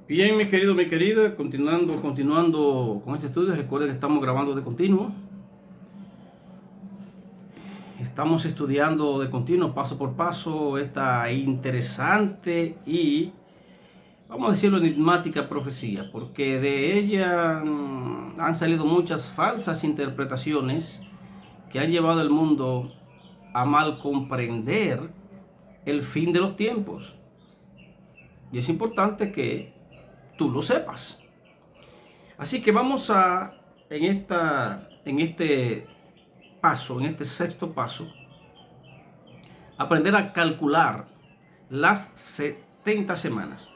Bien, mi querida, continuando con este estudio, recuerden que estamos grabando de continuo. Estamos estudiando de continuo, paso por paso, esta interesante y, vamos a decirlo, enigmática profecía, porque de ella han salido muchas falsas interpretaciones que han llevado al mundo a mal comprender el fin de los tiempos. Y es importante que tú lo sepas. Así que vamos a, en este paso, en este sexto paso, aprender a calcular las 70 semanas.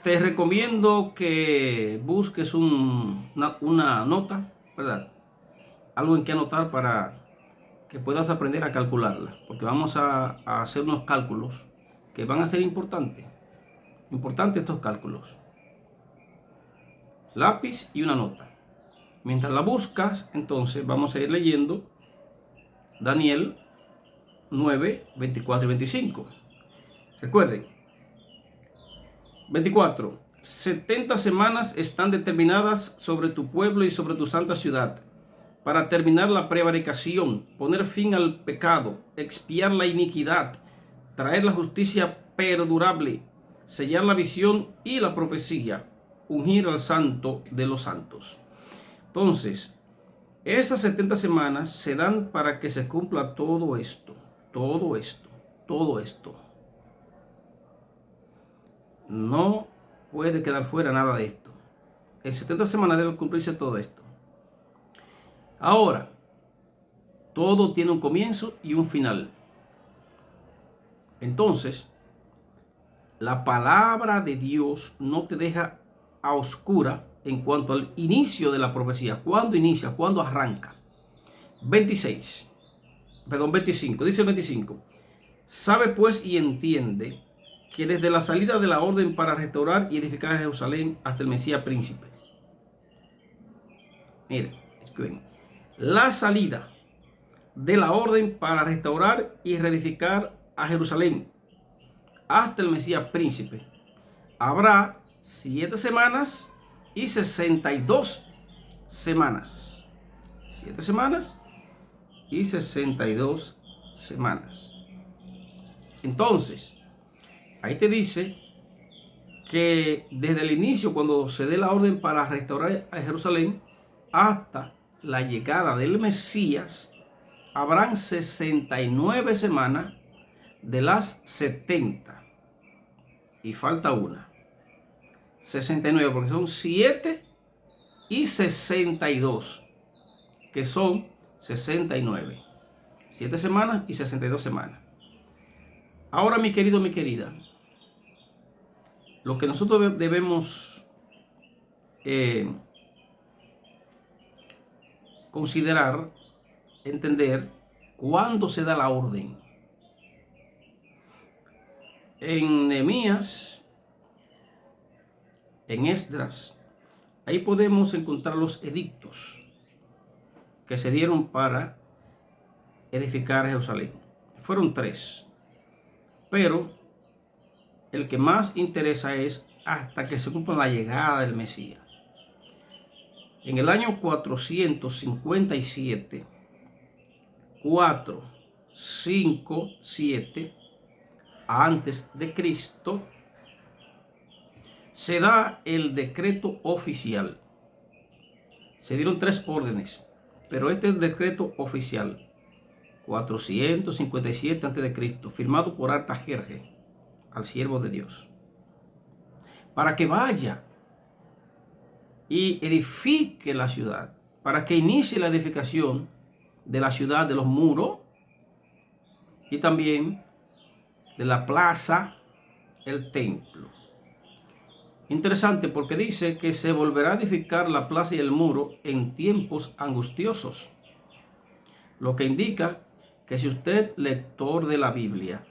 Te recomiendo que busques una nota, ¿verdad? Algo en que anotar para que puedas aprender a calcularla, porque vamos a hacer unos cálculos que van a ser importantes. Importantes estos cálculos. Lápiz y una nota. Mientras la buscas, entonces vamos a ir leyendo Daniel 9, 24 y 25. Recuerden, 24. 70 semanas están determinadas sobre tu pueblo y sobre tu santa ciudad, para terminar la prevaricación, poner fin al pecado, expiar la iniquidad, traer la justicia perdurable, sellar la visión y la profecía, ungir al santo de los santos. Entonces, esas 70 semanas se dan para que se cumpla todo esto, todo esto, todo esto. No puede quedar fuera nada de esto. En 70 semanas debe cumplirse todo esto. Ahora, todo tiene un comienzo y un final. Entonces, la palabra de Dios no te deja a oscura en cuanto al inicio de la profecía. ¿Cuándo inicia? ¿Cuándo arranca? 25. Dice el 25. Sabe pues y entiende que desde la salida de la orden para restaurar y edificar Jerusalén hasta el Mesías príncipe. Mire, escuchen. La salida de la orden para restaurar y reedificar a Jerusalén hasta el Mesías príncipe. Habrá 7 semanas y 62 semanas. 7 semanas y 62 semanas. Entonces, ahí te dice que desde el inicio, cuando se dé la orden para restaurar a Jerusalén, hasta la llegada del Mesías, habrán 69 semanas de las 70. Y falta una. 69, porque son 7 y 62, que son 69. 7 semanas y 62 semanas. Ahora, mi querido, mi querida, lo que nosotros debemos considerar, entender, cuándo se da la orden. En Nehemías, en Esdras, ahí podemos encontrar los edictos que se dieron para edificar Jerusalén. Fueron 3, pero el que más interesa es hasta que se cumpla la llegada del Mesías. En el año 457, 457 antes de Cristo, se da el decreto oficial. Se dieron 3 órdenes, pero este es el decreto oficial. 457 antes de Cristo, firmado por Artajerjes, al siervo de Dios, para que vaya y edifique la ciudad, para que inicie la edificación de la ciudad, de los muros y también de la plaza, el templo. Interesante, porque dice que se volverá a edificar la plaza y el muro en tiempos angustiosos, lo que indica que si usted, lector de la Biblia,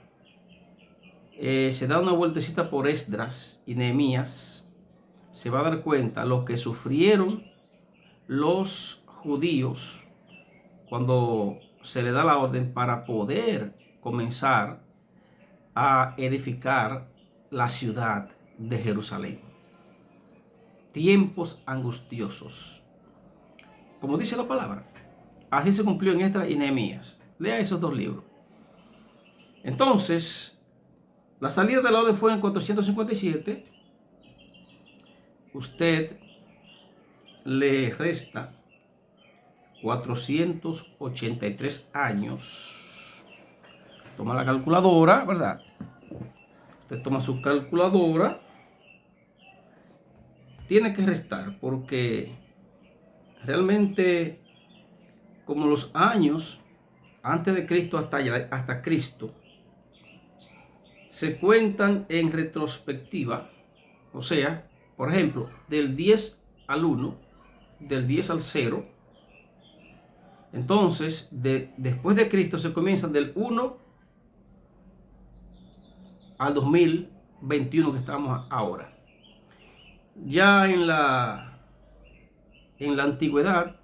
se da una vueltecita por Esdras y Nehemías, se va a dar cuenta lo que sufrieron los judíos cuando se le da la orden para poder comenzar a edificar la ciudad de Jerusalén. Tiempos angustiosos. Como dice la palabra. Así se cumplió en Esdras y Nehemías. Lea esos dos libros. Entonces, la salida de la orden fue en 457. Usted le resta 483 años. Toma la calculadora, ¿verdad? Usted toma su calculadora. Tiene que restar porque realmente, como los años antes de Cristo hasta Cristo se cuentan en retrospectiva, o sea, por ejemplo, del 10 al 1, del 10 al 0, entonces después de Cristo se comienzan del 1 al 2021 que estamos ahora. Ya en la antigüedad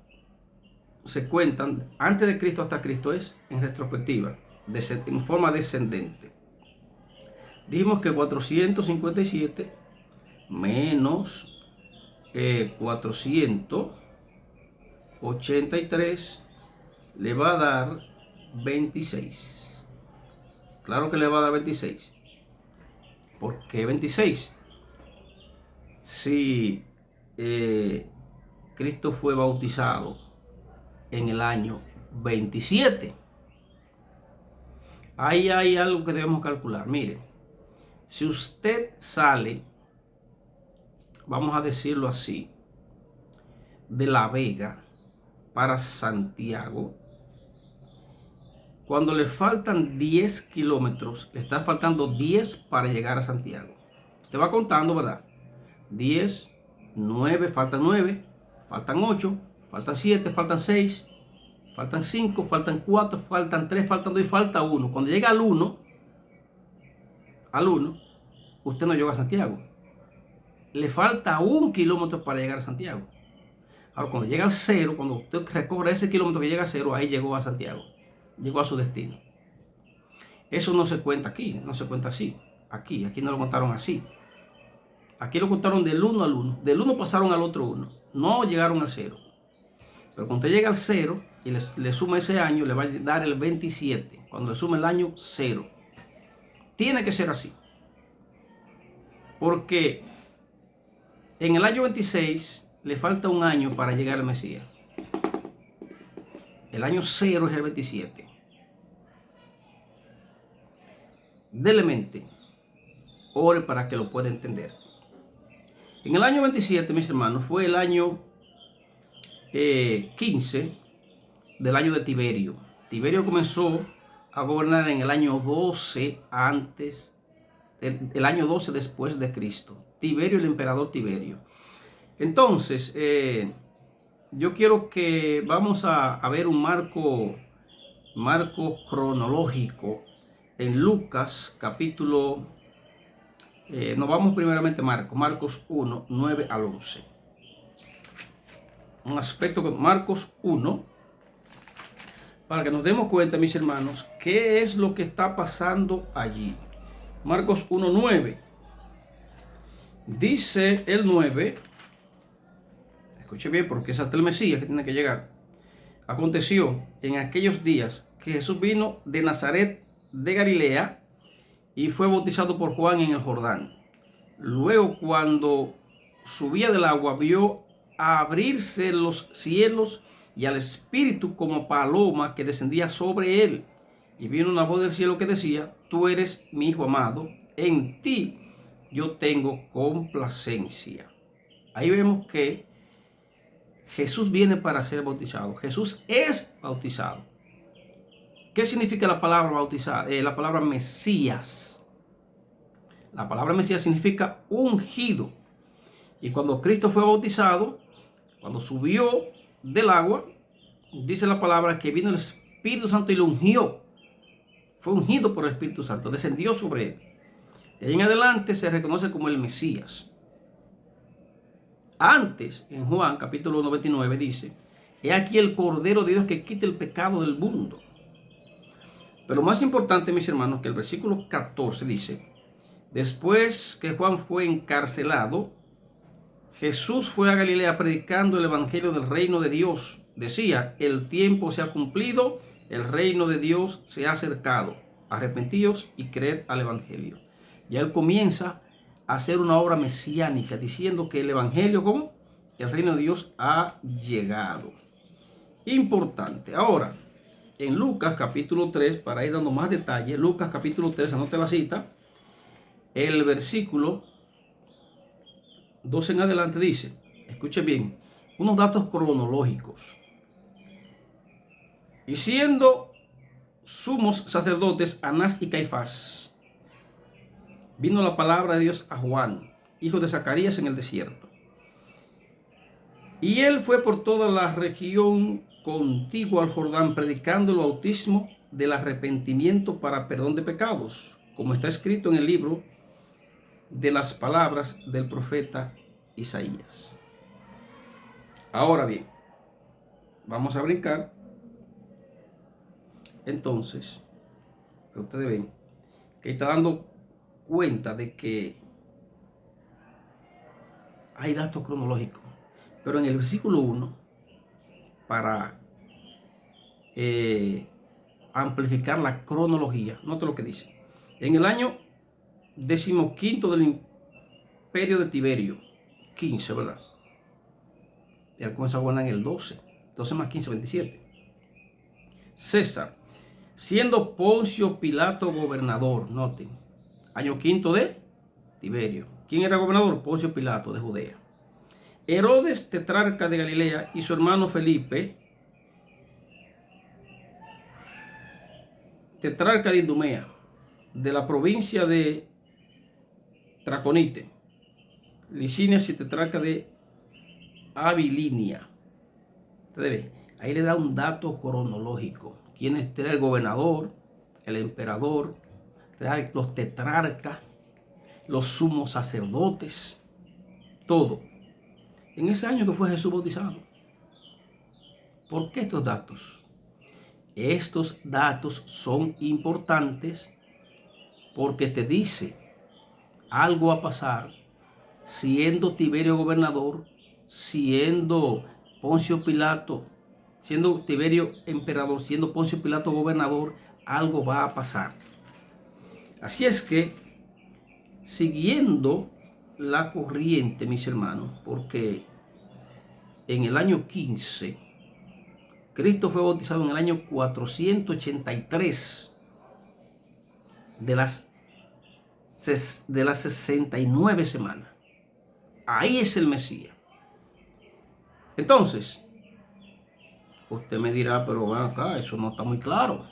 se cuentan antes de Cristo hasta Cristo es en retrospectiva, en forma descendente. Dijimos que 457 menos 483 le va a dar 26. Claro que le va a dar 26. ¿Por qué 26? Si Cristo fue bautizado en el año 27. Ahí hay algo que debemos calcular. Mire, si usted sale, vamos a decirlo así, de La Vega para Santiago, cuando le faltan 10 kilómetros, le están faltando 10 para llegar a Santiago. Usted va contando, ¿verdad? 10, 9, faltan 9, faltan 8, faltan 7, faltan 6, faltan 5, faltan 4, faltan 3, faltan 2 y falta 1. Cuando llega al 1, usted no llega a Santiago. Le falta 1 kilómetro para llegar a Santiago. Ahora, cuando llega al 0, cuando usted recorre ese kilómetro que llega a 0, ahí llegó a Santiago. Llegó a su destino. Eso no se cuenta aquí, no se cuenta así. Aquí no lo contaron así. Aquí lo contaron del 1 al 1. Del 1 pasaron al otro 1. No llegaron al 0. Pero cuando usted llega al 0 y le suma ese año, le va a dar el 27. Cuando le suma el año 0. Tiene que ser así. Porque en el año 26 le falta un año para llegar al Mesías. El año 0 es el 27. Dele mente. Ore para que lo pueda entender. En el año 27, mis hermanos, fue el año 15 del año de Tiberio. Tiberio comenzó a gobernar en el año 12 antes, el año 12 después de Cristo. Tiberio, el emperador Tiberio. Entonces, yo quiero que vamos a ver un marco cronológico en Lucas capítulo. Nos vamos primeramente a Marcos 1, 9 al 11. Un aspecto con Marcos 1, para que nos demos cuenta, mis hermanos, qué es lo que está pasando allí. Marcos 1, 9. Dice el 9, escuche bien porque es hasta el Mesías que tiene que llegar. Aconteció en aquellos días que Jesús vino de Nazaret de Galilea y fue bautizado por Juan en el Jordán. Luego, cuando subía del agua, vio abrirse los cielos y al Espíritu como paloma que descendía sobre él. Y vino una voz del cielo que decía: Tú eres mi Hijo amado, en ti yo tengo complacencia. Ahí vemos que Jesús viene para ser bautizado. Jesús es bautizado. ¿Qué significa la palabra bautizar? La palabra Mesías. La palabra Mesías significa ungido. Y cuando Cristo fue bautizado, cuando subió del agua, dice la palabra que vino el Espíritu Santo y lo ungió. Fue ungido por el Espíritu Santo, descendió sobre él. De ahí en adelante se reconoce como el Mesías. Antes, en Juan capítulo 99 dice: He aquí el Cordero de Dios que quita el pecado del mundo. Pero más importante, mis hermanos, que el versículo 14 dice Después que Juan fue encarcelado, Jesús fue a Galilea predicando el evangelio del reino de Dios. Decía: el tiempo se ha cumplido, el reino de Dios se ha acercado. Arrepentíos y creed al evangelio. Ya él comienza a hacer una obra mesiánica, diciendo que el evangelio, como el reino de Dios, ha llegado. Importante. Ahora, en Lucas capítulo 3, para ir dando más detalle, Lucas capítulo 3, anote la cita, el versículo 12 en adelante dice, escuche bien, unos datos cronológicos. Y siendo sumos sacerdotes Anás y Caifás, vino la palabra de Dios a Juan, hijo de Zacarías, en el desierto. Y él fue por toda la región contigua al Jordán, predicando el bautismo del arrepentimiento para perdón de pecados, como está escrito en el libro de las palabras del profeta Isaías. Ahora bien, vamos a brincar. Entonces, ustedes ven que está dando cuenta de que hay datos cronológicos, pero en el versículo 1, para amplificar la cronología, note lo que dice. En el año 15º del imperio de Tiberio, 15, ¿verdad? Él comenzó a gobernar en el 12 más 15, 27. César, siendo Poncio Pilato gobernador, noten, año 5 de Tiberio. ¿Quién era gobernador? Poncio Pilato de Judea. Herodes, tetrarca de Galilea, y su hermano Felipe, tetrarca de Idumea, de la provincia de Traconite, Licinia, y tetrarca de Abilinia. Ustedes ven, ahí le da un dato cronológico. ¿Quién era el gobernador, el emperador, los tetrarcas, los sumos sacerdotes, todo? En ese año que fue Jesús bautizado. ¿Por qué estos datos? Estos datos son importantes porque te dice algo a pasar siendo Tiberio gobernador, siendo Poncio Pilato, siendo Tiberio emperador, siendo Poncio Pilato gobernador, algo va a pasar. Así es que, siguiendo la corriente, mis hermanos, porque en el año 15, Cristo fue bautizado en el año 483 de las 69 semanas. Ahí es el Mesías. Entonces, usted me dirá, pero ven acá, eso no está muy claro.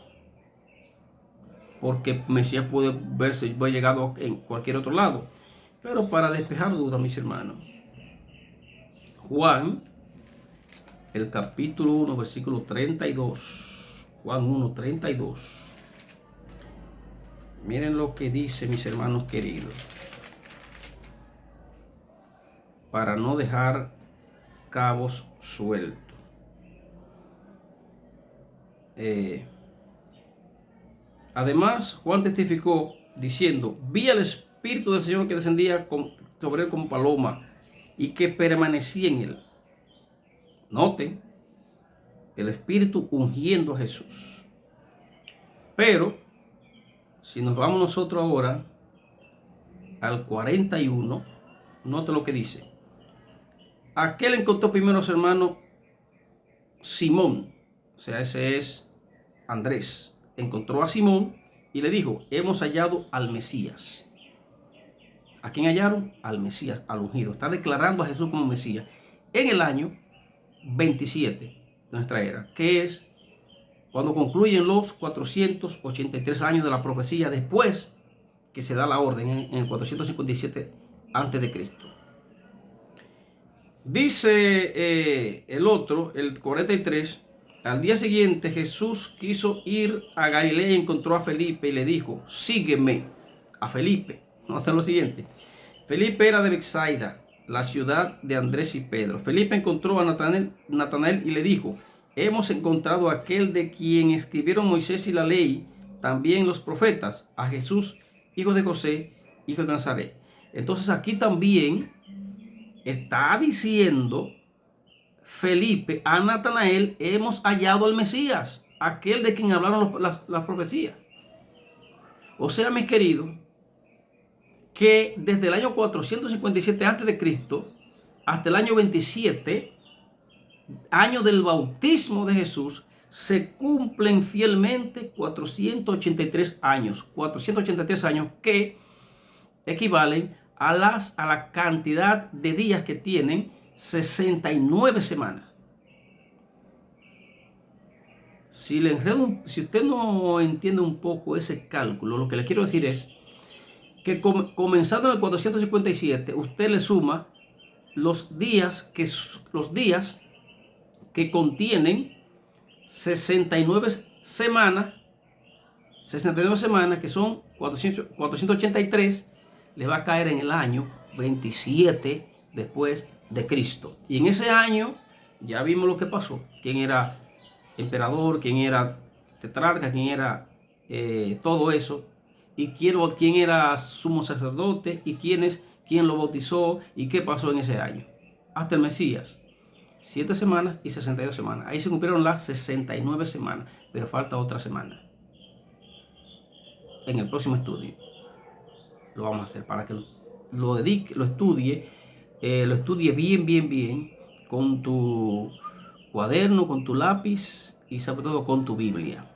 Porque Mesías puede verse llegado en cualquier otro lado. Pero para despejar dudas, mis hermanos, Juan, el capítulo 1, versículo 32. Juan 1, 32. Miren lo que dice, mis hermanos queridos. Para no dejar cabos sueltos. Además, Juan testificó diciendo: vi al Espíritu del Señor que descendía sobre él como paloma y que permanecía en él. Noten, el Espíritu ungiendo a Jesús. Pero, si nos vamos nosotros ahora al 41, note lo que dice. Aquel encontró primero a su hermano Simón, o sea, ese es Andrés. Encontró a Simón y le dijo: hemos hallado al Mesías. ¿A quién hallaron? Al Mesías, al ungido. Está declarando a Jesús como Mesías en el año 27 de nuestra era, que es cuando concluyen los 483 años de la profecía, después que se da la orden en el 457 a.C. Dice el otro, el 43, al día siguiente Jesús quiso ir a Galilea y encontró a Felipe y le dijo: sígueme. A Felipe. Nota lo siguiente. Felipe era de Betsaida, la ciudad de Andrés y Pedro. Felipe encontró a Natanael y le dijo: hemos encontrado a aquel de quien escribieron Moisés y la ley, también los profetas, a Jesús, hijo de José, hijo de Nazaret. Entonces aquí también está diciendo Felipe a Natanael, hemos hallado al Mesías, aquel de quien hablaron las profecías. O sea, mis queridos, que desde el año 457 a.C. hasta el año 27, año del bautismo de Jesús, se cumplen fielmente 483 años. 483 años que equivalen a la cantidad de días que tienen 69 semanas. Si usted no entiende un poco ese cálculo, lo que le quiero decir es que comenzando en el 457, usted le suma los días que contienen 69 semanas, que son 483, le va a caer en el año 27 después de Cristo. Y en ese año ya vimos lo que pasó, quién era emperador, quién era tetrarca, quién era todo eso, y quién era sumo sacerdote, y quién lo bautizó, y qué pasó en ese año. Hasta el Mesías, 7 semanas y 62 semanas. Ahí se cumplieron las 69 semanas, pero falta otra semana. En el próximo estudio lo vamos a hacer para que lo estudie bien, con tu cuaderno, con tu lápiz y sobre todo con tu Biblia.